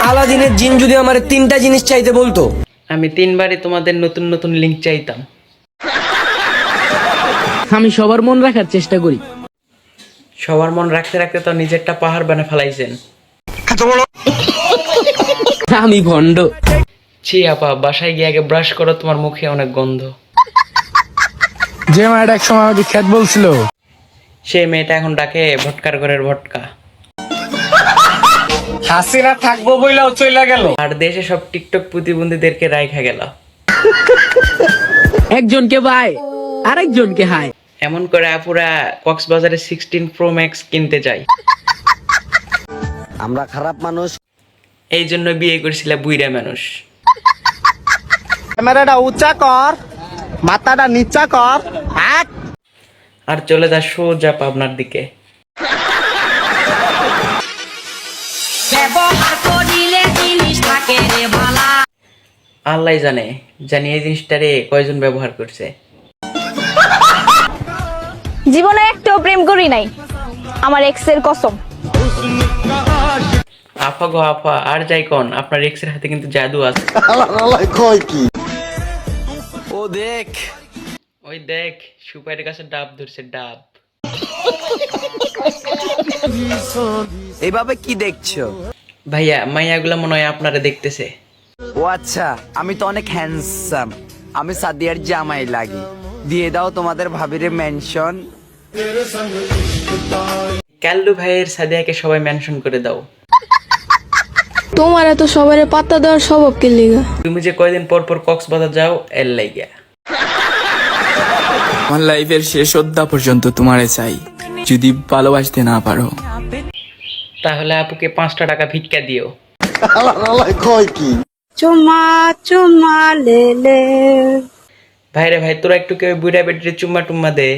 আলাদিনের জিন যদি আমার 3টা জিনিস চাইতে বলতো, আমি 3বারই তোমাদের নতুন নতুন লিঙ্ক চাইতাম। আমি সবার মন রাখার চেষ্টা করি। সবার মন রাখতে রাখতে তো নিজেরটা পাহাড় বানা ফেলাইছেন। আমি ভন্ড। ছি আপা, বাসায় গিয়ে আগে ব্রাশ করো, তোমার মুখে অনেক গন্ধ। যে মায়ের এক সময় আমাকে খেত বলছিল, সেই মেয়েটা এখন ডাকে ভটকার ঘরের ভটকা। হাসিনা থাকবো বইলাও চইলা গেল। আর দেশে সব টিকটক প্রতিবন্ধীদেরকে রাইখা গেল। একজনকে বাই, আরেকজনকে হাই। এমন করে আপুরা কক্সবাজারে 16 Pro Max কিনতে যায়। আমরা খারাপ মানুষ। এই জন্য বিয়ে করছিল বুইড়া মানুষ। ক্যামেরাটা উঁচা কর, মাথাটা নিচা কর। আর চলে যা সোজা পাবনার দিকে। আল্লাহ জানে এই জিনিসটারে কয়জন ব্যবহার করছে। জীবনে একটাও প্রেম করি নাই, আমার এক্সের কসম। আফা গো আফা, আর যাই কোন, আপনার এক্সের হাতে কিন্তু জাদু আছে। ও দেখ, ওই দেখ, সুপারির কাছে ডাব ধরছে, ডাব। এইভাবে কি দেখছো? ভাইয়া, মাইয়াগুলা মনে হয় আপনারা দেখতেছে। ও আচ্ছা, আমি তো অনেক হ্যান্ডসাম, আমি সাদিয়ার জামাই লাগি। দিয়ে দাও তোমাদের ভাবিরে মেনশন। কাল্লু ভাইয়ের সাদিয়াকে সবাই মেনশন করে দাও। তোমার এত সবারে পাত্তা দেওয়ার স্বভাব কে লিগা? তুমি যে কয়দিন পর পর কক্সবাজার যাও, এর লাইগা। আমার লাইফের শেষ অধ্যা পর্যন্ত তোমারে চাই, যদি ভালোবাসতে না পারো। তাহলে আপুকে 5টা টাকা ভিক্ষা দিও। চুমা চুমা লেলে। ভাইরে ভাই, তোরা একটু কেউ বুড়া বেটিরে চুম্মা টুম্মা দে।